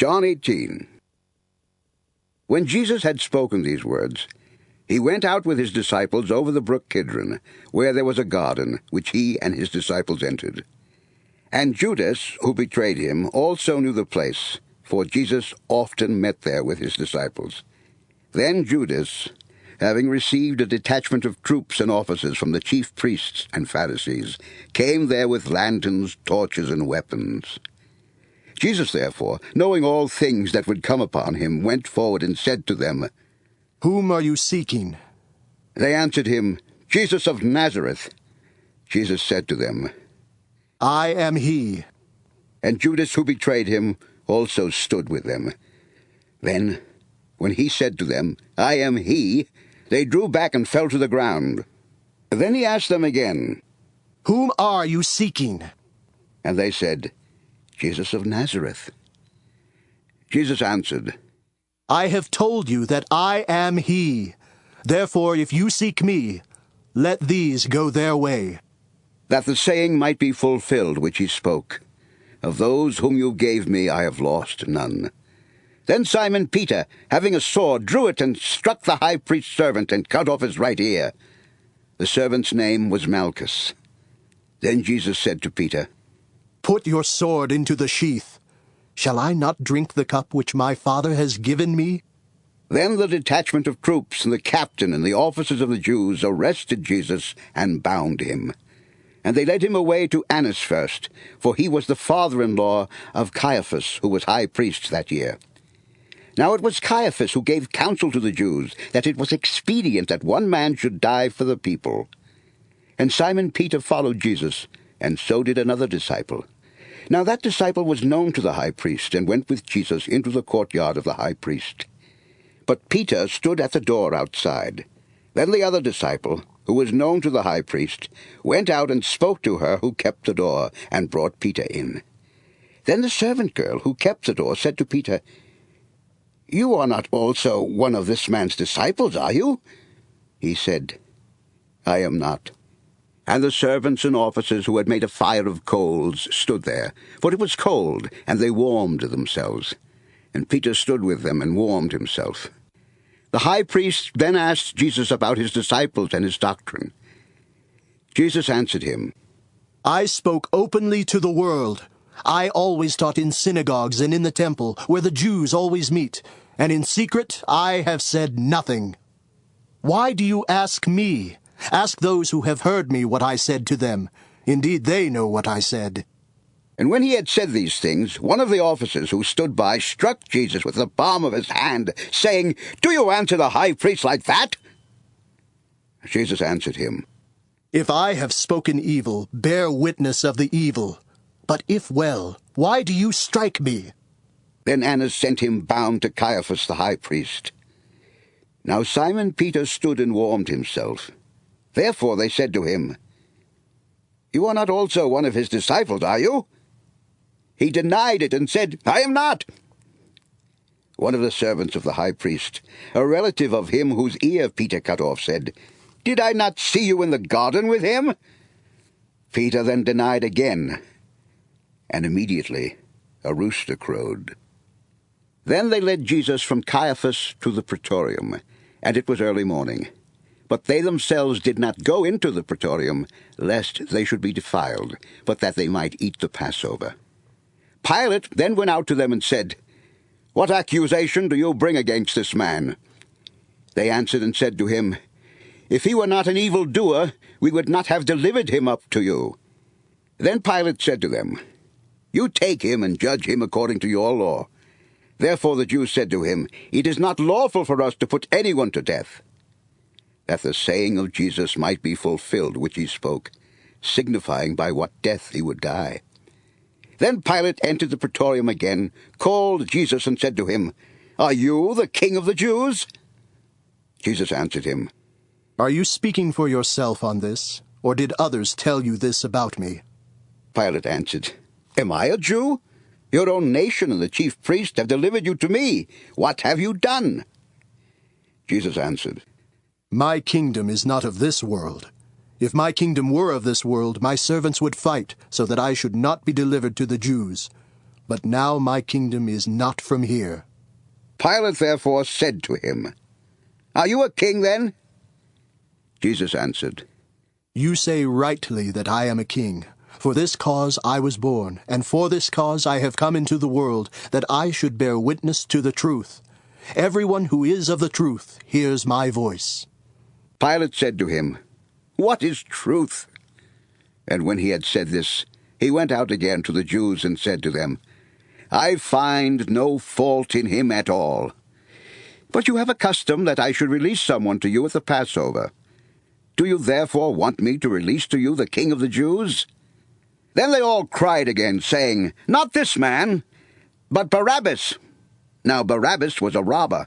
John 18. When Jesus had spoken these words, he went out with his disciples over the brook Kidron, where there was a garden, which he and his disciples entered. And Judas, who betrayed him, also knew the place, for Jesus often met there with his disciples. Then Judas, having received a detachment of troops and officers from the chief priests and Pharisees, came there with lanterns, torches, and weapons. Jesus, therefore, knowing all things that would come upon him, went forward and said to them, "Whom are you seeking?" They answered him, "Jesus of Nazareth." Jesus said to them, "I am he." And Judas, who betrayed him, also stood with them. Then, when he said to them, "I am he," they drew back and fell to the ground. Then he asked them again, "Whom are you seeking?" And they said, "Jesus of Nazareth." Jesus answered, "I have told you that I am he. Therefore, if you seek me, let these go their way." That the saying might be fulfilled which he spoke, "Of those whom you gave me I have lost none." Then Simon Peter, having a sword, drew it and struck the high priest's servant and cut off his right ear. The servant's name was Malchus. Then Jesus said to Peter, "Put your sword into the sheath. Shall I not drink the cup which my Father has given me?" Then the detachment of troops and the captain and the officers of the Jews arrested Jesus and bound him. And they led him away to Annas first, for he was the father-in-law of Caiaphas, who was high priest that year. Now it was Caiaphas who gave counsel to the Jews that it was expedient that one man should die for the people. And Simon Peter followed Jesus, and so did another disciple. Now that disciple was known to the high priest, and went with Jesus into the courtyard of the high priest. But Peter stood at the door outside. Then the other disciple, who was known to the high priest, went out and spoke to her who kept the door, and brought Peter in. Then the servant girl who kept the door said to Peter, "You are not also one of this man's disciples, are you?" He said, "I am not." And the servants and officers who had made a fire of coals stood there, for it was cold, and they warmed themselves. And Peter stood with them and warmed himself. The high priest then asked Jesus about his disciples and his doctrine. Jesus answered him, "I spoke openly to the world. I always taught in synagogues and in the temple, where the Jews always meet, and in secret I have said nothing. Why do you ask me? Ask those who have heard me what I said to them. Indeed, they know what I said." And when he had said these things, one of the officers who stood by struck Jesus with the palm of his hand, saying, "Do you answer the high priest like that?" Jesus answered him, "If I have spoken evil, bear witness of the evil. But if well, why do you strike me?" Then Annas sent him bound to Caiaphas the high priest. Now Simon Peter stood and warmed himself. Therefore they said to him, "You are not also one of his disciples, are you?" He denied it and said, "I am not." One of the servants of the high priest, a relative of him whose ear Peter cut off, said, "Did I not see you in the garden with him?" Peter then denied again, and immediately a rooster crowed. Then they led Jesus from Caiaphas to the praetorium, and it was early morning. But they themselves did not go into the praetorium, lest they should be defiled, but that they might eat the Passover. Pilate then went out to them and said, "What accusation do you bring against this man?" They answered and said to him, "If he were not an evildoer, we would not have delivered him up to you." Then Pilate said to them, "You take him and judge him according to your law." Therefore the Jews said to him, "It is not lawful for us to put anyone to death," that the saying of Jesus might be fulfilled which he spoke, signifying by what death he would die. Then Pilate entered the praetorium again, called Jesus, and said to him, "Are you the king of the Jews?" Jesus answered him, "Are you speaking for yourself on this, or did others tell you this about me?" Pilate answered, "Am I a Jew? Your own nation and the chief priests have delivered you to me. What have you done?" Jesus answered, "My kingdom is not of this world. If my kingdom were of this world, my servants would fight, so that I should not be delivered to the Jews. but now my kingdom is not from here." Pilate therefore said to him, "Are you a king then?" Jesus answered, "You say rightly that I am a king. For this cause I was born, and for this cause I have come into the world, that I should bear witness to the truth. Everyone who is of the truth hears my voice." Pilate said to him, "What is truth?" And when he had said this, he went out again to the Jews and said to them, "I find no fault in him at all. But you have a custom that I should release someone to you at the Passover. Do you therefore want me to release to you the King of the Jews?" Then they all cried again, saying, "Not this man, but Barabbas." Now Barabbas was a robber.